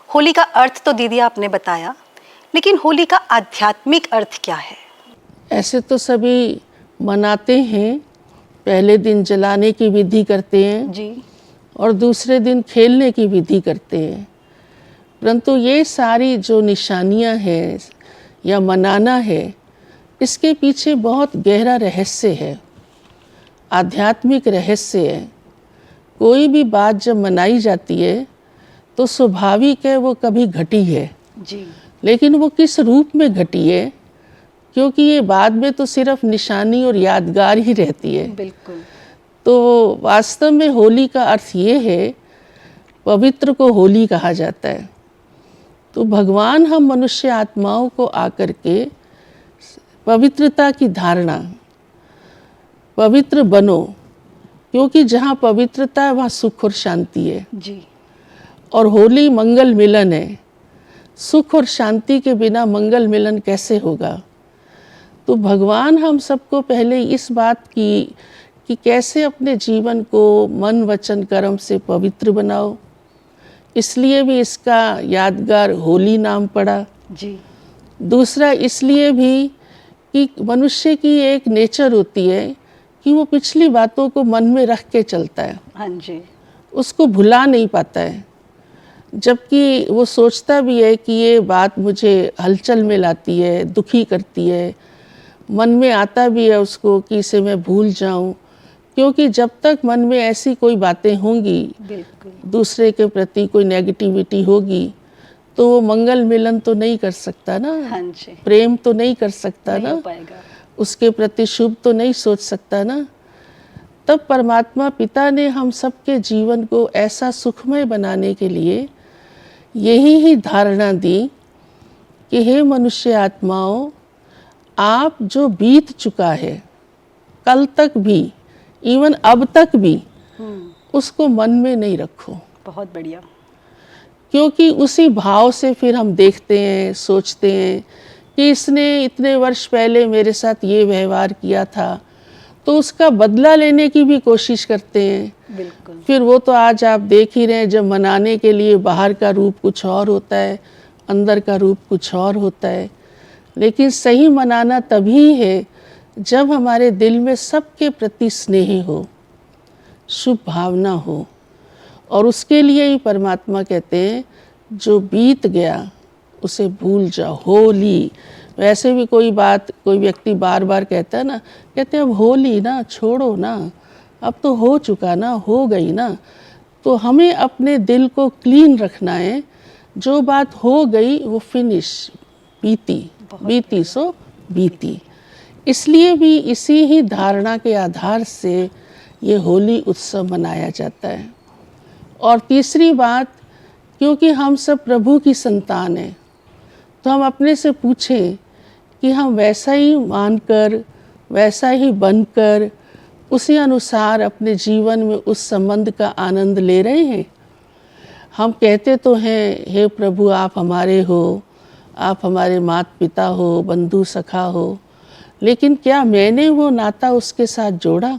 होली का अर्थ तो दीदी आपने बताया, लेकिन होली का आध्यात्मिक अर्थ क्या है? ऐसे तो सभी मनाते हैं, पहले दिन जलाने की विधि करते हैं जी। और दूसरे दिन खेलने की विधि करते हैं। परंतु ये सारी जो निशानियां हैं या मनाना है, इसके पीछे बहुत गहरा रहस्य है, आध्यात्मिक रहस्य है। कोई भी बात जब मनाई जाती है तो स्वाभाविक है वो कभी घटी है जी। लेकिन वो किस रूप में घटी है, क्योंकि ये बाद में तो सिर्फ निशानी और यादगार ही रहती है। बिल्कुल। तो वास्तव में होली का अर्थ ये है, पवित्र को होली कहा जाता है। तो भगवान हम मनुष्य आत्माओं को आकर के पवित्रता की धारणा, पवित्र बनो, क्योंकि जहाँ पवित्रता है वहाँ सुख और शांति है। जी। और होली मंगल मिलन है। सुख और शांति के बिना मंगल मिलन कैसे होगा? तो भगवान हम सबको पहले इस बात की कि कैसे अपने जीवन को मन वचन कर्म से पवित्र बनाओ, इसलिए भी इसका यादगार होली नाम पड़ा। जी। दूसरा इसलिए भी कि मनुष्य की एक नेचर होती है कि वो पिछली बातों को मन में रख के चलता है। हाँ जी। उसको भुला नहीं पाता है, जबकि वो सोचता भी है कि ये बात मुझे हलचल में लाती है, दुखी करती है। मन में आता भी है उसको कि इसे मैं भूल जाऊं, क्योंकि जब तक मन में ऐसी कोई बातें होंगी, बिल्कुल। दूसरे के प्रति कोई नेगेटिविटी होगी, तो वो मंगल मिलन तो नहीं कर सकता ना। हाँ जी। प्रेम तो नहीं कर सकता नहीं ना, हो पाएगा। उसके प्रति शुभ तो नहीं सोच सकता ना। तब परमात्मा पिता ने हम सबके जीवन को ऐसा सुखमय बनाने के लिए यही ही धारणा दी कि हे मनुष्य आत्माओं, आप जो बीत चुका है कल तक भी, इवन अब तक भी, उसको मन में नहीं रखो। बहुत बढ़िया। क्योंकि उसी भाव से फिर हम देखते हैं, सोचते हैं कि इसने इतने वर्ष पहले मेरे साथ ये व्यवहार किया था, तो उसका बदला लेने की भी कोशिश करते हैं। बिल्कुल। फिर वो तो आज आप देख ही रहे हैं, जब मनाने के लिए बाहर का रूप कुछ और होता है, अंदर का रूप कुछ और होता है। लेकिन सही मनाना तभी है जब हमारे दिल में सबके प्रति स्नेह हो, शुभ भावना हो। और उसके लिए ही परमात्मा कहते हैं जो बीत गया उसे भूल जाओ। होली, वैसे भी कोई बात कोई व्यक्ति बार बार कहता है ना, कहते हैं अब होली ना, छोड़ो ना, अब तो हो चुका ना, हो गई ना। तो हमें अपने दिल को क्लीन रखना है। जो बात हो गई वो फिनिश, बीती सो बीती। इसलिए भी इसी ही धारणा के आधार से ये होली उत्सव मनाया जाता है। और तीसरी बात, क्योंकि हम सब प्रभु की संतान हैं, तो हम अपने से पूछें कि हम वैसा ही मानकर, वैसा ही बनकर, उसी अनुसार अपने जीवन में उस संबंध का आनंद ले रहे हैं। हम कहते तो हैं हे प्रभु आप हमारे हो, आप हमारे माता पिता हो, बंधु सखा हो, लेकिन क्या मैंने वो नाता उसके साथ जोड़ा?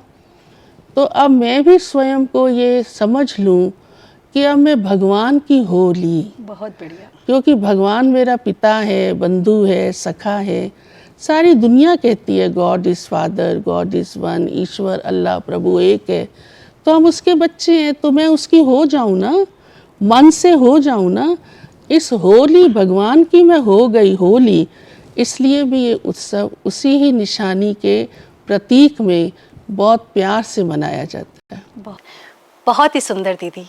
तो अब मैं भी स्वयं को ये समझ लूं कि अब मैं भगवान की होली। बहुत बढ़िया। क्योंकि भगवान मेरा पिता है, बंधु है, सखा है। सारी दुनिया कहती है God is father, God is one, ईश्वर अल्लाह प्रभु एक है। तो हम उसके बच्चे हैं, तो मैं उसकी हो जाऊं ना, मन से हो जाऊं ना। इस होली भगवान की मैं हो गई होली। इसलिए भी ये उत्सव उसी ही निशानी के प्रतीक में बहुत प्यार से मनाया जाता है। बहुत ही सुंदर दीदी।